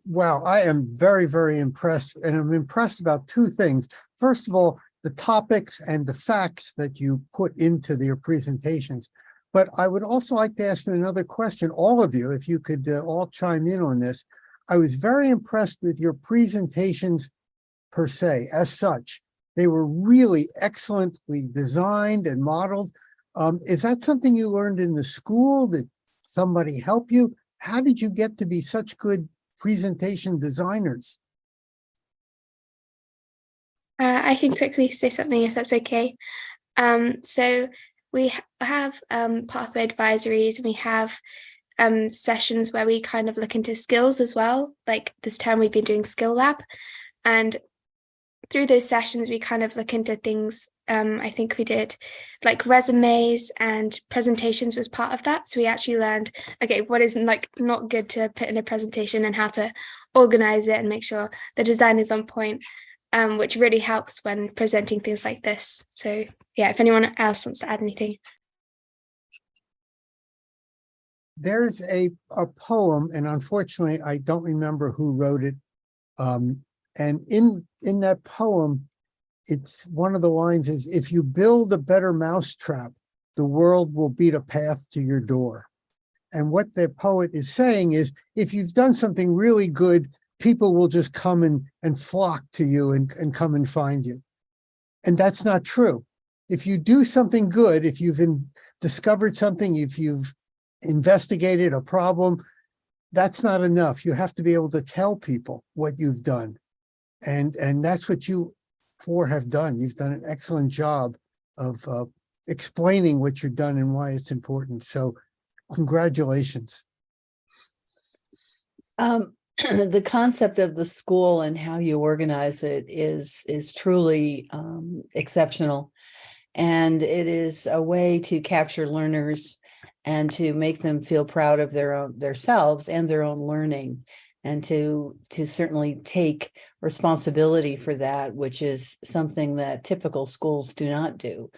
Wow, I am very, very impressed, and I'm impressed about two things. First of all, the topics and the facts that you put into your presentations. But I would also like to ask you another question, all of you, if you could all chime in on this. I was very impressed with your presentations per se, as such. They were really excellently designed and modeled. Is that something you learned in the school? Did somebody help you? How did you get to be such good presentation designers? I can quickly say something if that's okay. So we have part of our advisories, and we have sessions where we kind of look into skills as well. Like this term we've been doing Skill Lab, and through those sessions we kind of look into things. I think we did like resumes, and presentations was part of that. So we actually learned, okay, what is like not good to put in a presentation and how to organize it and make sure the design is on point, which really helps when presenting things like this. So yeah, if anyone else wants to add anything. There's a poem, and unfortunately I don't remember who wrote it. And in that poem, it's one of the lines is, if you build a better mousetrap, the world will beat a path to your door. And what the poet is saying is, if you've done something really good, people will just come and flock to you and come and find you. And that's not true. If you do something good, if you've discovered something, if you've investigated a problem, that's not enough. You have to be able to tell people what you've done. And that's what you four have done. You've done an excellent job of explaining what you've done and why it's important. So congratulations. The concept of the school and how you organize it is truly exceptional. And it is a way to capture learners and to make them feel proud of themselves and their own learning, and to certainly take responsibility for that, which is something that typical schools do not do.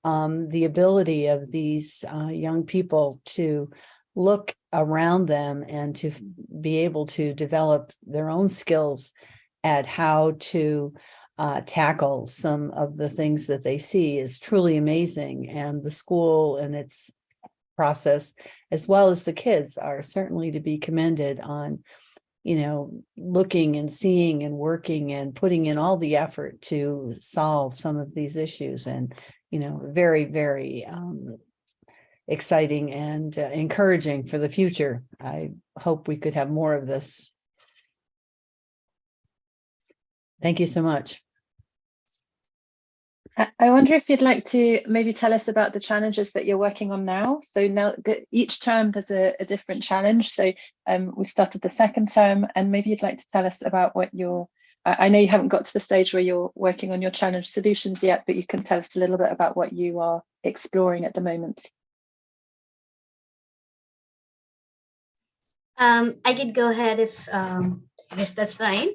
The ability of these young people to look around them and to be able to develop their own skills at how to tackle some of the things that they see is truly amazing. And the school and its process, as well as the kids, are certainly to be commended on, looking and seeing and working and putting in all the effort to solve some of these issues. And, very, very exciting and encouraging for the future. I hope we could have more of this. Thank you so much. I wonder if you'd like to maybe tell us about the challenges that you're working on now. So now each term there's a different challenge. So we've started the second term, and maybe you'd like to tell us about what I know you haven't got to the stage where you're working on your challenge solutions yet, but you can tell us a little bit about what you are exploring at the moment. I could go ahead if I guess that's fine.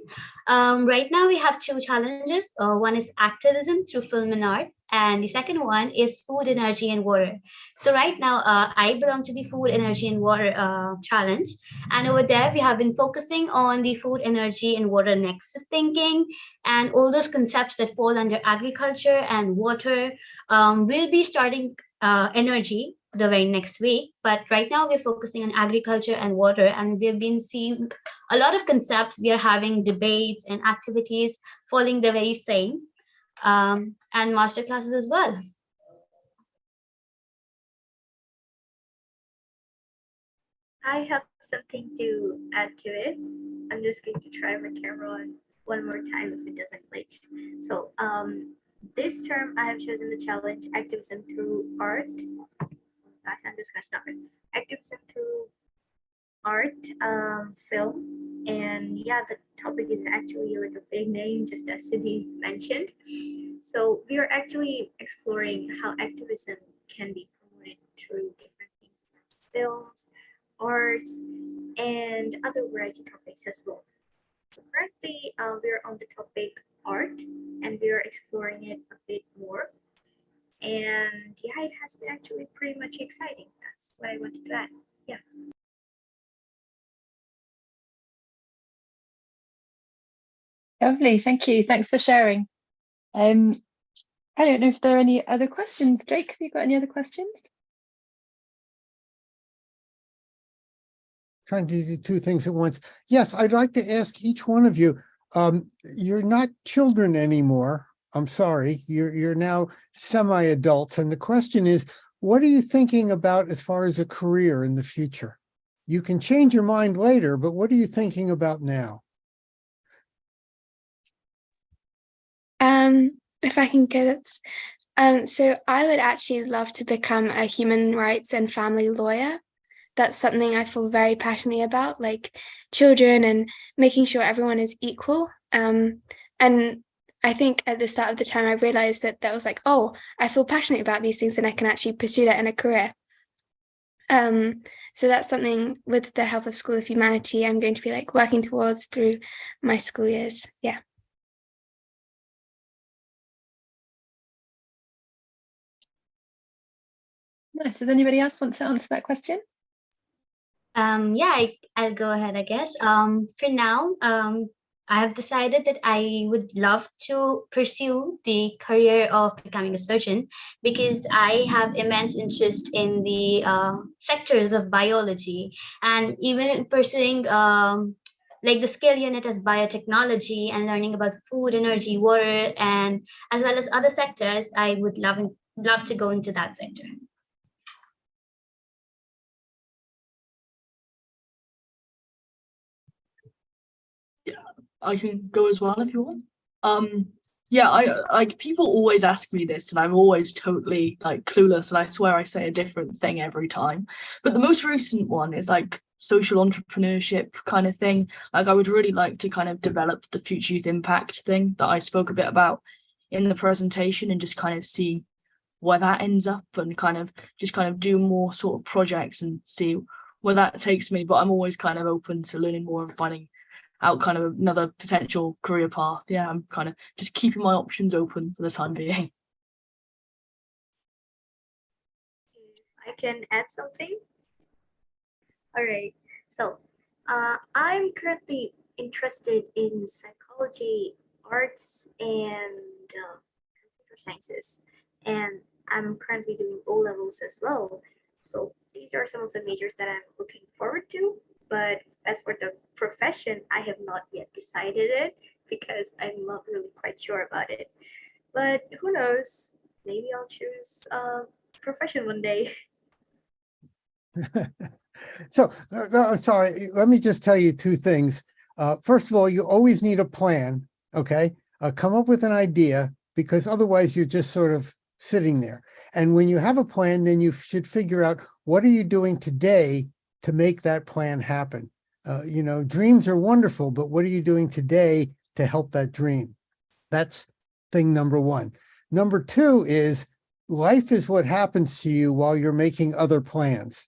Right now we have two challenges. One is activism through film and art, and the second one is food, energy, and water. So right now I belong to the food, energy, and water challenge, and over there we have been focusing on the food, energy, and water nexus thinking, and all those concepts that fall under agriculture and water. We'll be starting energy the very next week, but right now we're focusing on agriculture and water, and we've been seeing a lot of concepts. We are having debates and activities following the very same, and master classes as well. I have something to add to it. I'm just going to try my camera on one more time if it doesn't glitch. So this term I have chosen the challenge activism through art. I'm just gonna stop it. Activism through art, film, and yeah, the topic is actually like a big name, just as Sydney mentioned. So we are actually exploring how activism can be promoted through different things, such as films, arts, and other variety topics as well. So currently, we're on the topic art, and we are exploring it a bit more. And yeah, it has been actually pretty much exciting. That's what I wanted to add. Yeah. Lovely, thank you. Thanks for sharing. I don't know if there are any other questions. Jake, have you got any other questions? Trying to do two things at once. Yes, I'd like to ask each one of you, you're not children anymore. I'm sorry, you're now semi-adults. And the question is, what are you thinking about as far as a career in the future? You can change your mind later, but what are you thinking about now? If I can get it. So I would actually love to become a human rights and family lawyer. That's something I feel very passionately about, like children and making sure everyone is equal. And I think at the start of the time, I realized that was like, oh, I feel passionate about these things and I can actually pursue that in a career. So that's something with the help of School of Humanity, I'm going to be like working towards through my school years. Yeah. Nice. Does anybody else want to answer that question? Yeah, I'll go ahead, I guess. For now, I have decided that I would love to pursue the career of becoming a surgeon because I have immense interest in the sectors of biology, and even in pursuing like the skill unit as biotechnology and learning about food, energy, water, and as well as other sectors. I would love to go into that sector. I can go as well if you want. Yeah, I like people always ask me this, and I'm always totally like clueless, and I swear I say a different thing every time. But the most recent one is like social entrepreneurship kind of thing. Like I would really like to kind of develop the future youth impact thing that I spoke a bit about in the presentation, and just kind of see where that ends up, and kind of do more sort of projects and see where that takes me. But I'm always kind of open to learning more and finding out kind of another potential career path. Yeah, I'm kind of just keeping my options open for the time being. I can add something. All right. So, I'm currently interested in psychology, arts, and computer sciences, and I'm currently doing O levels as well. So these are some of the majors that I'm looking forward to. But as for the profession, I have not yet decided it because I'm not really quite sure about it. But who knows? Maybe I'll choose a profession one day. So, sorry, let me just tell you two things. First of all, you always need a plan, okay? Come up with an idea, because otherwise you're just sort of sitting there. And when you have a plan, then you should figure out, what are you doing today to make that plan happen? You know, dreams are wonderful, but what are you doing today to help that dream? That's thing number one. Number two is, life is what happens to you while you're making other plans.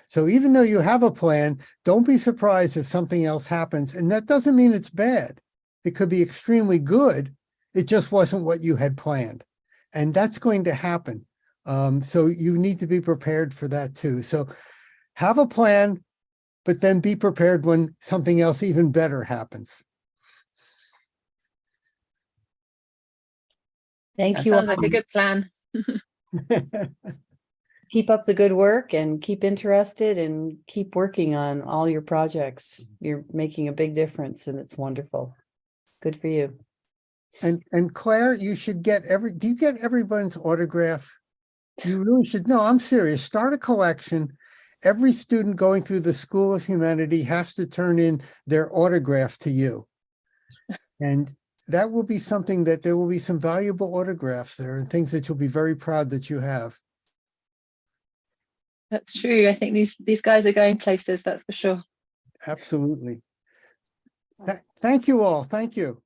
So even though you have a plan, don't be surprised if something else happens. And that doesn't mean it's bad. It could be extremely good. It just wasn't what you had planned. And that's going to happen. So you need to be prepared for that too. So have a plan, but then be prepared when something else even better happens. Thank That you. sounds like a good plan. Keep up the good work and keep interested and keep working on all your projects. You're making a big difference and it's wonderful. Good for you. And Claire, you should get do you get everyone's autograph? You really should. No, I'm serious. Start a collection. Every student going through the School of Humanity has to turn in their autograph to you. And that will be something that there will be some valuable autographs there and things that you'll be very proud that you have. That's true. I think these guys are going places, that's for sure. Absolutely. Thank you all. Thank you.